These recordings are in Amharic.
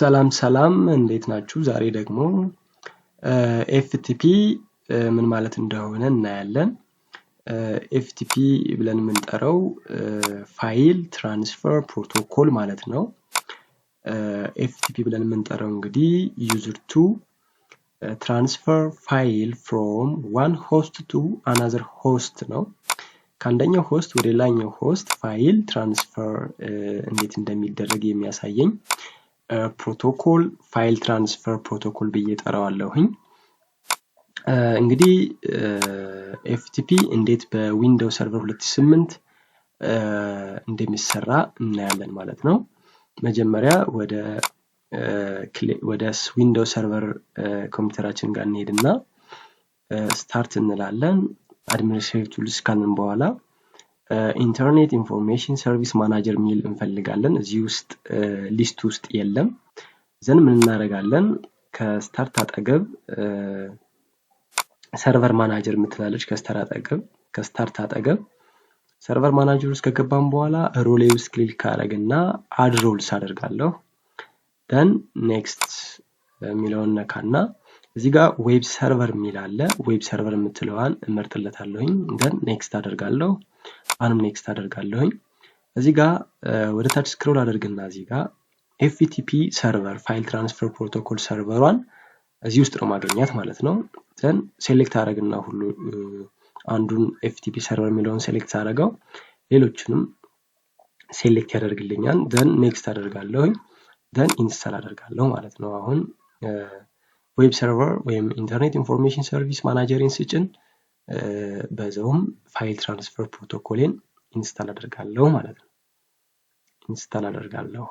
ሰላም እንዴት ናችሁ? ዛሬ ደግሞ ኤፍቲፒ ምን ማለት እንደሆነ እናያለን። ኤፍቲፒ ብለን የምንጠራው ፋይል ትራንስፈር ፕሮቶኮል ማለት ነው። ኤፍቲፒ ብለን የምንጠራው እንግዲህ ዩዘር ቱ ትራንስፈር ፋይል ፍሮም ዋን ሆስት ቱ አናዘር ሆስት ነው። ከአንደኛው ሆስት ወደ ሌላኛው ሆስት ፋይል ትራንስፈር እንዴት እንደሚደረግ የሚያሳየኝ ፕሮቶኮል ፋይል ትራንስፈር ፕሮቶኮል ብዬ ጠራዋለሁኝ። እንግዲህ ኤፍቲፒ እንዴት በዊንዶውስ ሰርቨር 2008 እንደሚሰራ እናያለን ማለት ነው። መጀመሪያ ወደ ዊንዶውስ ሰርቨር ኮምፒውተራችን ጋር እንሄድና ስታርት እንላለን። አድሚኒስትሬቲቭ ቱልስ ካልን በኋላ ኢንተርኔት ኢንፎርሜሽን ሰርቪስ ማናጀር ሚል እንፈልጋለን። እዚህ ውስጥ ሊስት ውስጥ የለም። ዘን ምን እናደርጋለን? ከስታርት አጠገብ ሰርቨር ማናጀር ምትላለች። ከስታርት አጠገብ ሰርቨር ማናጀር ውስጥ ከገባን በኋላ ሮሌ ውስጥ ክሊክ አደርግና አድ ሮልስ አደርጋለሁ። ደን ኔክስት የሚለውን ነካና እዚህ ጋር ዌብ ሰርቨር የሚል አለ። ዌብ ሰርቨር የምትለዋን እመርጥለታለሁኝ። ደን ኔክስት አደርጋለሁ። አሁንም ኔክስት አደርጋለሁኝ። እዚህ ጋር ወደ ታች ስክሮል አደርግና እዚህ ጋር ኤፍቲፒ ሰርቨር ፋይል ትራንስፈር ፕሮቶኮል ሰርቨሯን እዚህ ውስጥ ነው ማግኘት ማለት ነው። ዘን ሴሌክት አደርግና ሁሉ አንዱን ኤፍቲፒ ሰርቨር የሚለውን ሴሌክት አደርገው ሌሎችንም ሴሌክት ያደርግልኛል። ዘን ኔክስት አደርጋለሁኝ። ዘን ኢንስታል አደርጋለሁ ማለት ነው። አሁን ዌብ ሰርቨር ወይም ኢንተርኔት ኢንፎርሜሽን ሰርቪስ ማናጀርን ስጭን በዛውም ፋይል ትራንስፈር ፕሮቶኮልን ኢንስታል አደርጋለሁ ማለት ነው። ኢንስታል አደርጋለሁ።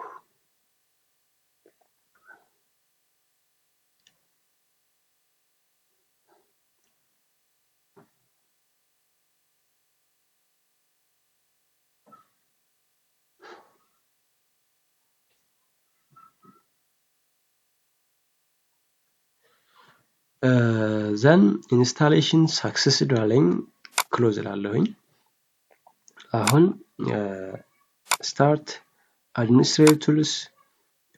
ዘን ኢንስታሌሽን ሳክሰስድ አለኝ። ክሎዝ እላለሁኝ። አሁን ስታርት አድሚኒስትሬቲቭ ቱልስ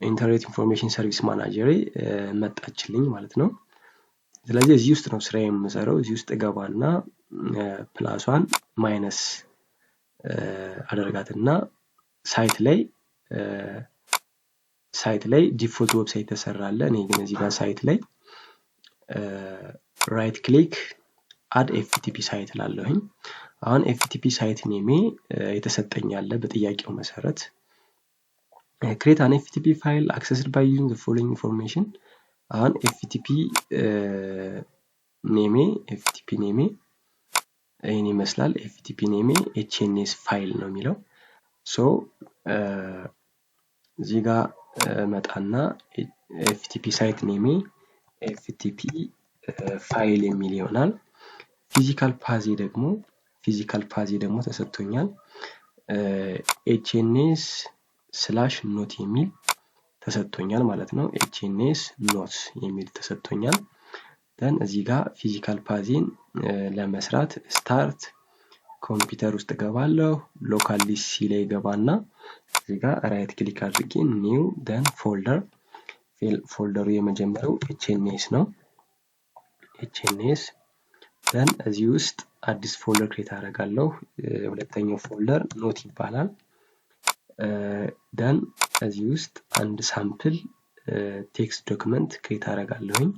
ኢንተርኔት ኢንፎርሜሽን ሰርቪስ ማናጀር መጣችልኝ ማለት ነው። ስለዚህ እዚህ ውስጥ ነው ስራ የምሰራው። እዚህ ውስጥ ገባና ፕላሷን ማይነስ አደርጋትና ሳይት ላይ ዲፎልት ዌብሳይት ተሰራለ። እኔ ግን እዚህ ጋር ሳይት ላይ ራይት ክሊክ አድ ኤፍቲፒ ሳይት ላለሁኝ። አሁን ኤፍቲፒ ሳይት ኔሜ የተሰጠኝ አለ በጥያቄው መሰረት ክሬት አን ኤፍቲፒ ፋይል አክሰስድ ባይ ዩዚንግ ዘ ፎሎዊንግ ኢንፎርሜሽን። አሁን ኤፍቲፒ ኔሜ ይሄን ይመስላል። ኤፍቲፒ ኔሜ ኤችኤንኤስ ፋይል ነው የሚለው። ሶ እዚህ ጋር መጣና ኤፍቲፒ ሳይት ኔሜ ኤፍቲፒ ፋይል የሚል ይሆናል። ፊዚካል ፓዚ ደግሞ ተሰጥቶኛል። ኤችኤንኤስ ስላሽ ኖት የሚል ተሰጥቶኛል ማለት ነው። ኤችኤንኤስ ኖት የሚል ተሰጥቶኛል። ደን እዚህ ጋር ፊዚካል ፓዚን ለመስራት ስታርት ኮምፒውተር ውስጥ ገባለሁ። ሎካል ዲሲ ላይ ገባና እዚህ ጋር ራይት ክሊክ አድርጌ ኒው ደን ፎልደሩ የመጀመሪያው ኤችኤንኤስ ነው። ኤችኤንኤስ ደን እዚህ ውስጥ አዲስ ፎልደር ክሬት አደርጋለሁ። ሁለተኛው ፎልደር ኖት ይባላል። ደን እዚህ ውስጥ አንድ ሳምፕል ቴክስት ዶክመንት ክሬት አደርጋለሁኝ።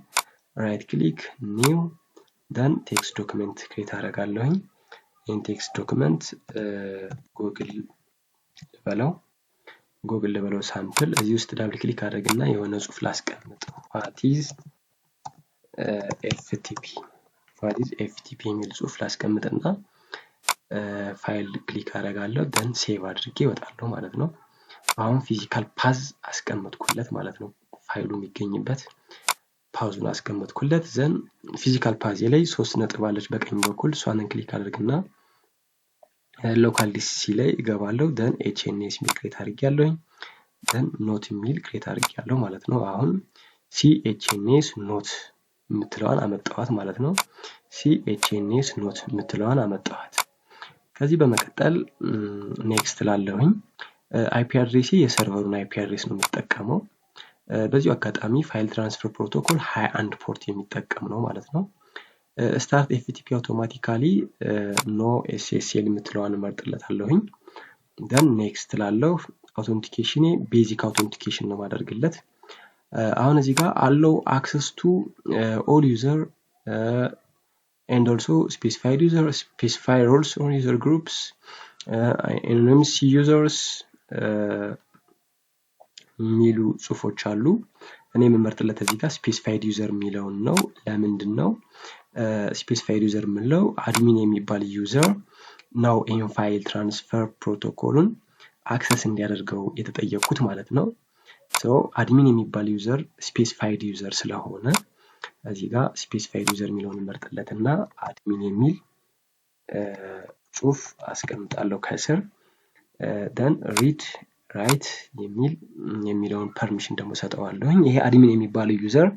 ራይት ክሊክ ኒው ደን ቴክስት ዶክመንት ክሬት አደርጋለሁኝ። ይህን ቴክስት ዶክመንት ጉግል ልበለው ሳምፕል። እዚህ ውስጥ ዳብል ክሊክ አደርግና የሆነ ጽሁፍ ላስቀምጥ። what is FTP የሚል ጽሁፍ ላስቀምጥና ፋይል ክሊክ አደርጋለሁ። ደን ሴቭ አድርጌ እወጣለሁ ማለት ነው። አሁን ፊዚካል ፓዝ አስቀምጥኩለት ማለት ነው። ፋይሉ የሚገኝበት ፓውዙን አስቀምጥኩለት። ዘን ፊዚካል ፓዝ ላይ 3 ነጥብ አለች በቀኝ በኩል። እሷን ክሊክ አድርግና ሎካል ዲሲ ላይ እገባለሁ። ደን ኤችኤንኤስ ሚል ክሬት አድርጌያለሁኝ። ደን ኖት ሚል ክሬት አድርጌያለሁ ማለት ነው። አሁን ሲኤችኤንኤስ ኖት የምትለዋን አመጣኋት ማለት ነው። ሲኤችኤንኤስ ኖት የምትለዋን አመጣኋት። ከዚህ በመቀጠል ኔክስት ላለሁኝ አይፒ አድሬስ የሰርቨሩን አይፒ አድሬስ ነው የምጠቀመው። በዚሁ አጋጣሚ ፋይል ትራንስፈር ፕሮቶኮል 21 ፖርት የሚጠቀም ነው ማለት ነው። ስታርት ኤፍቲፒ አውቶማቲካሊ ኖ ኤስኤስኤል የምትለዋን እመርጥለታለሁኝ። ደን ኔክስት ላለው አውቶንቲኬሽን ቤዚክ አውቶንቲኬሽን ነው ማደርግለት። አሁን እዚህ ጋር አለው አክሰስ ቱ ኦል ዩዘር and also specified user, specify roles or user groups, anonymous users የሚሉ ጽሁፎች አሉ። እኔ የምመርጥለት እዚህ ጋር ስፔሲፋይድ ዩዘር የሚለውን ነው። ለምንድን ነው ስፔሲፋይድ ዩዘር የምንለው? አድሚን የሚባል ዩዘር ነው ይህን ፋይል ትራንስፈር ፕሮቶኮሉን አክሰስ እንዲያደርገው የተጠየቁት ማለት ነው። አድሚን የሚባል ዩዘር ስፔሲፋይድ ዩዘር ስለሆነ እዚህ ጋር ስፔሲፋይድ ዩዘር የሚለውን እንመርጥለት እና አድሚን የሚል ጽሁፍ አስቀምጣለሁ ከስር። ደን ሪድ ራይት የሚለውን ፐርሚሽን ደግሞ ሰጠዋለሁኝ። ይሄ አድሚን የሚባለው ዩዘር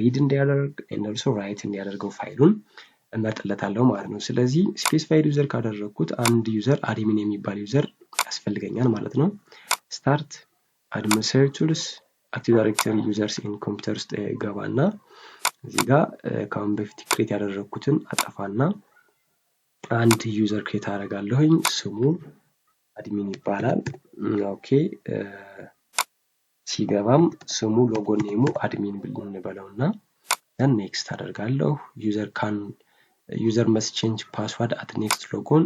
ሪድ እንዲያደርግ እንደርሶ ራይት እንዲያደርገው ፋይሉን እመርጥለታለሁ ማለት ነው። ስለዚህ ስፔሲፋይድ ዩዘር ካደረግኩት አንድ ዩዘር አድሚን የሚባል ዩዘር ያስፈልገኛል ማለት ነው። ስታርት አድሚኒስትሬተርስ አክቲቭ ዳይሬክተሪ ዩዘርስ ኢን ኮምፒውተር ውስጥ ገባና እዚህ ጋር ከአሁን በፊት ክሬት ያደረግኩትን አጠፋና አንድ ዩዘር ክሬት አደርጋለሁኝ። ስሙ አድሚን ይባላል። ኦኬ ሲገባም ስሙ ሎጎ ኔሙ አድሚን ብለን እንበለውና then next አደርጋለሁ። ዩዘር must change password at next logon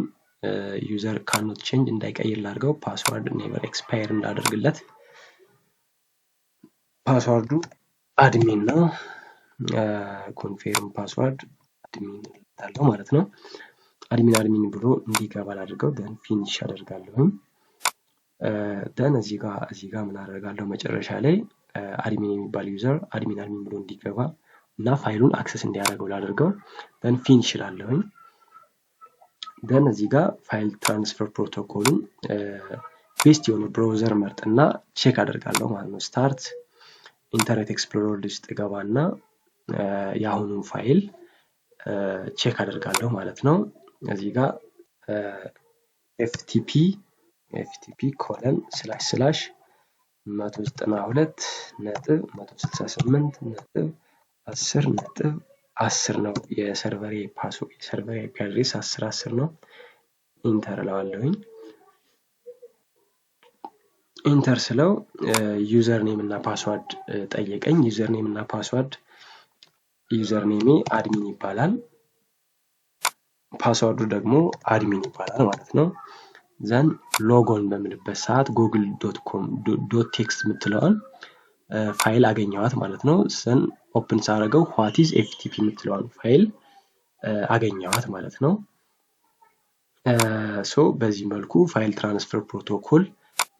ዩዘር cannot change እንዳይቀይር ላድርገው። ፓስወርድ never expire እንዳደርግለት ፓስወርዱ አድሚን ነው። ኮንፊርም ፓስወርድ አድሚን ታለው ማለት ነው። አድሚን ብሎ እንዲገባ አድርገው then ፊኒሽ አደርጋለሁ። then እዚህ ጋር ምን አደርጋለሁ መጨረሻ ላይ አድሚን የሚባል ዩዘር አድሚን ብሎ እንዲገባ እና ፋይሉን አክሰስ እንዲያደርገው ላድርገው then ፊኒሽ እላለሁ። then እዚህ ጋር ፋይል ትራንስፈር ፕሮቶኮሉን ቤስት የሆነ ብራውዘር መርጥና ቼክ አደርጋለሁ ማለት ነው። ስታርት ኢንተርኔት ኤክስፕሎረር ውስጥ ገባና የአሁኑን ፋይል ቼክ አደርጋለሁ ማለት ነው። እዚህ ጋር ftp://192.168.10.10 ነው የሰርቨሬ ፓስወርድ የሰርቨሬ አይፒ አድሬስ 10.10 ነው። ኢንተር እለዋለሁኝ። ኢንተር ስለው ዩዘር ኔም እና ፓስወርድ ጠየቀኝ። ዩዘር ኔም እና ፓስወርድ ዩዘር ኔሜ አድሚን ይባላል፣ ፓስወርዱ ደግሞ አድሚን ይባላል ማለት ነው። ዘን ሎጎን በምልበት ሰዓት google.com.txt የምትለዋን ፋይል አገኘዋት ማለት ነው። ዘን ኦፕን ሳደርገው what is ftp የምትለዋን ፋይል አገኘዋት ማለት ነው። በዚህ መልኩ ፋይል ትራንስፈር ፕሮቶኮል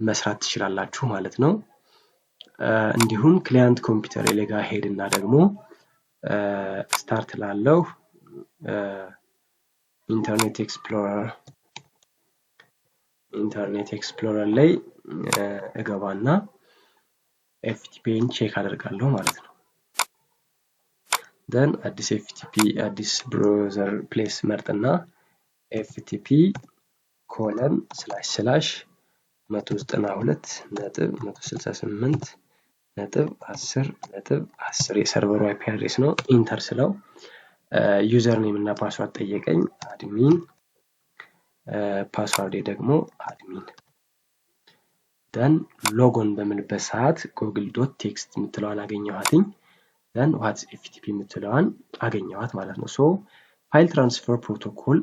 መስራት ትችላላችሁ ማለት ነው። እንዲሁም ክላይንት ኮምፒውተር ላይ ጋር ሄድና ደግሞ ስታርት ላለው ኢንተርኔት ኤክስፕሎረር ላይ እገባና ftpን ቼክ አደርጋለሁ ማለት ነው። then አዲስ ብራውዘር ፕሌስ መርጥና ftp://192.168.10.10 የሰርቨሩ አይፒ አድሬስ ነው። ኢንተር ስለው ዩዘር ኔም እና ፓስወርድ ጠየቀኝ። አድሚን ፓስወርድ ደግሞ አድሚን። then ሎጎን በምልበት ሰዓት google.txt የምትለዋን አገኘኋትኝ። then what's ftp የምትለዋን አገኘኋት ማለት ነው። ፋይል ትራንስፈር ፕሮቶኮል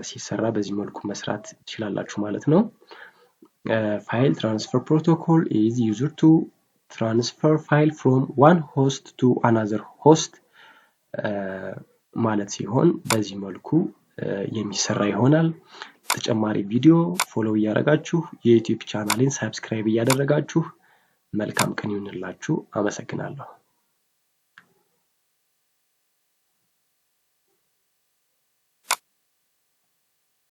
ሲሰራ በዚህ መልኩ መስራት ትችላላችሁ ማለት ነው። ፋይል ትራንስፈር ፕሮቶኮል is used to transfer file from one host to another host ማለት ሲሆን በዚህ መልኩ የሚሰራ ይሆናል። ተጨማሪ ቪዲዮ ፎሎው እያደረጋችሁ የዩቲዩብ ቻናሌን ሰብስክራይብ እያደረጋችሁ መልካም ቀን ይሁንላችሁ። አመሰግናለሁ።